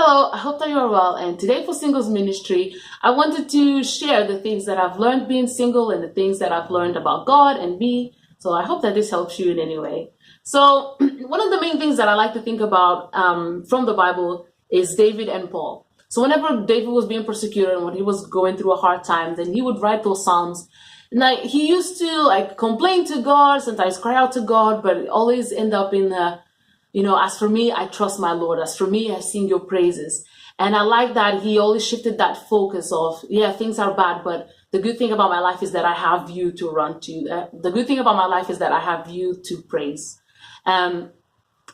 Hello, I hope that you're well. And today for Singles Ministry, I wanted to share the things that I've learned being single and the things that I've learned about God and me. So I hope that this helps you in any way. So one of the main things that I like to think about from the Bible is David and Paul. So whenever David was being persecuted and when he was going through a hard time, then he would write those Psalms. And he used to complain to God, sometimes cry out to God, but always end up in as for me, I trust my Lord. As for me, I sing your praises. And I like that he always shifted that focus of, yeah, things are bad, but the good thing about my life is that I have you to run to. The good thing about my life is that I have you to praise. And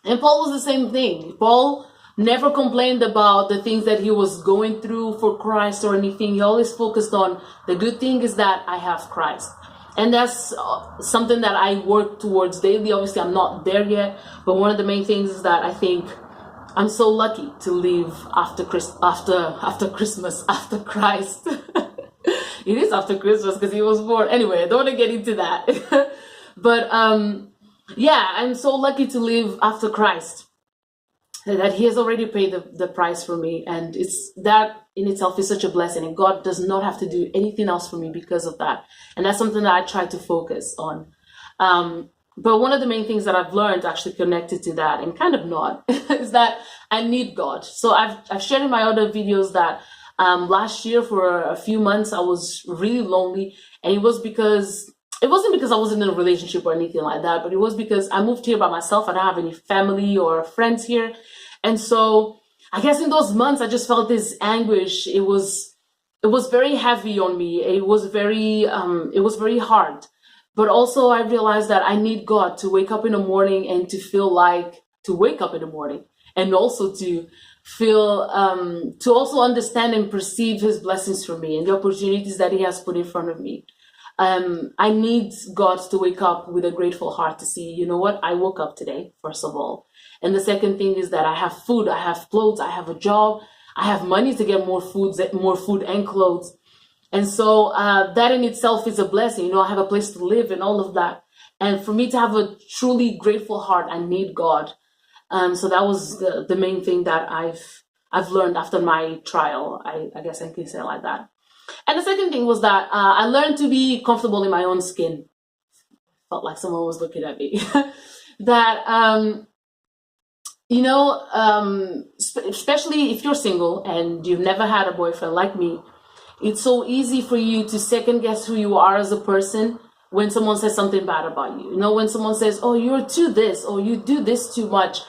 Paul was the same thing. Paul never complained about the things that he was going through for Christ or anything. He always focused on the good thing is that I have Christ. And that's something that I work towards daily. Obviously, I'm not there yet. But one of the main things is that I think I'm so lucky to live after Christmas, after Christ. It is after Christmas because he was born. Anyway, I don't want to get into that. But I'm so lucky to live after Christ. That he has already paid the price for me. And it's that in itself is such a blessing. And God does not have to do anything else for me because of that. And that's something that I try to focus on. But one of the main things that I've learned actually connected to that and kind of not is that I need God. So I've shared in my other videos that last year for a few months I was really lonely. And it wasn't because I wasn't in a relationship or anything like that, but it was because I moved here by myself. I don't have any family or friends here. And so I guess in those months, I just felt this anguish. It was very heavy on me. It was very hard. But also I realized that I need God to wake up in the morning and to wake up in the morning and also to feel, to also understand and perceive his blessings for me and the opportunities that he has put in front of me. I need God to wake up with a grateful heart to see, you know what, I woke up today, first of all. And the second thing is that I have food, I have clothes, I have a job, I have money to get more food and clothes. And so that in itself is a blessing. I have a place to live and all of that. And for me to have a truly grateful heart, I need God. So that was the main thing that I've learned after my trial. I guess I can say it like that. And the second thing was that I learned to be comfortable in my own skin. Felt like someone was looking at me. That, especially if you're single and you've never had a boyfriend like me, it's so easy for you to second guess who you are as a person when someone says something bad about you. When someone says, oh, you're too this, or you do this too much,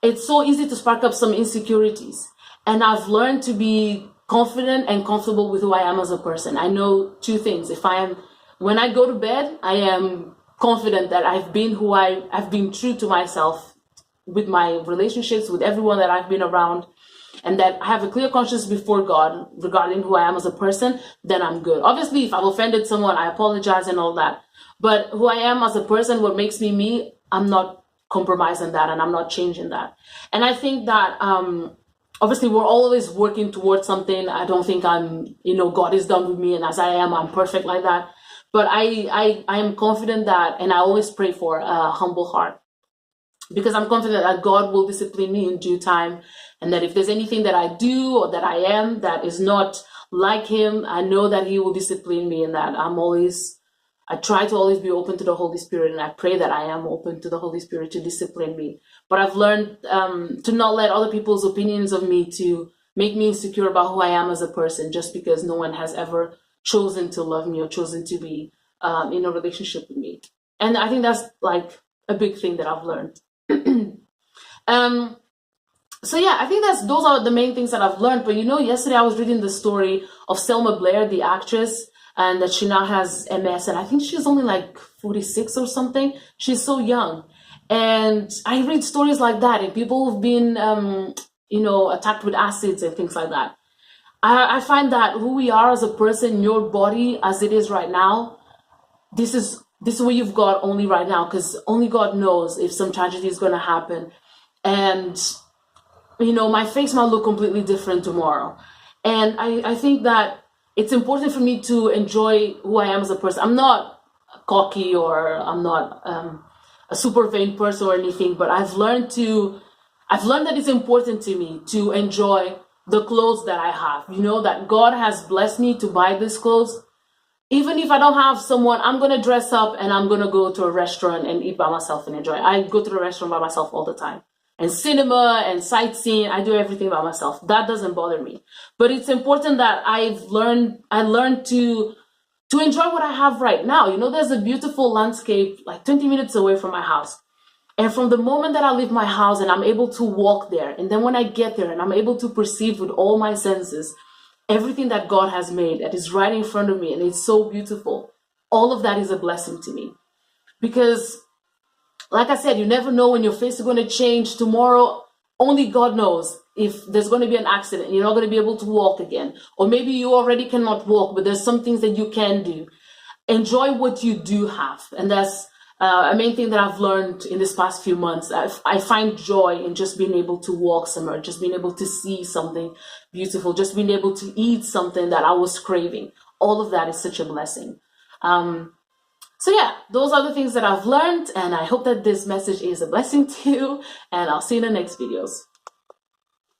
it's so easy to spark up some insecurities. And I've learned to be confident and comfortable with who I am as a person. I know two things. When I go to bed, I am confident that I've been true to myself with my relationships, with everyone that I've been around, and that I have a clear conscience before God regarding who I am as a person, then I'm good. Obviously, if I've offended someone, I apologize and all that. But who I am as a person, what makes me me, I'm not compromising that and I'm not changing that. And I think that obviously, we're always working towards something. I don't think God is done with me, and as I am, I'm perfect like that. But I am confident that, and I always pray for a humble heart, because I'm confident that God will discipline me in due time, and that if there's anything that I do or that I am that is not like him, I know that he will discipline me, and that I try to always be open to the Holy Spirit, and I pray that I am open to the Holy Spirit to discipline me. But I've learned to not let other people's opinions of me to make me insecure about who I am as a person, just because no one has ever chosen to love me or chosen to be in a relationship with me. And I think that's like a big thing that I've learned. So yeah, I think those are the main things that I've learned. But yesterday I was reading the story of Selma Blair, the actress, and that she now has MS, and I think she's only like 46 or something. She's so young. And I read stories like that, and people who've been, attacked with acids and things like that. I find that who we are as a person, your body as it is right now, this is what you've got only right now, because only God knows if some tragedy is going to happen. And, my face might look completely different tomorrow. And I think that it's important for me to enjoy who I am as a person. I'm not cocky, or I'm not a super vain person or anything, but I've learned to I've learned that it's important to me to enjoy the clothes that I have. You know, that God has blessed me to buy these clothes. Even if I don't have someone, I'm going to dress up and I'm going to go to a restaurant and eat by myself and enjoy. I go to the restaurant by myself all the time. And cinema and sightseeing, I do everything by myself. That doesn't bother me. But it's important that I learned to enjoy what I have right now. You know, there's a beautiful landscape like 20 minutes away from my house. And from the moment that I leave my house and I'm able to walk there, and then when I get there and I'm able to perceive with all my senses everything that God has made that is right in front of me, and it's so beautiful, all of that is a blessing to me. Because, like I said, you never know when your face is going to change tomorrow. Only God knows if there's going to be an accident and you're not going to be able to walk again. Or maybe you already cannot walk, but there's some things that you can do. Enjoy what you do have. And that's a main thing that I've learned in this past few months. I find joy in just being able to walk somewhere, just being able to see something beautiful, just being able to eat something that I was craving. All of that is such a blessing. So yeah, those are the things that I've learned, and I hope that this message is a blessing to you, and I'll see you in the next videos.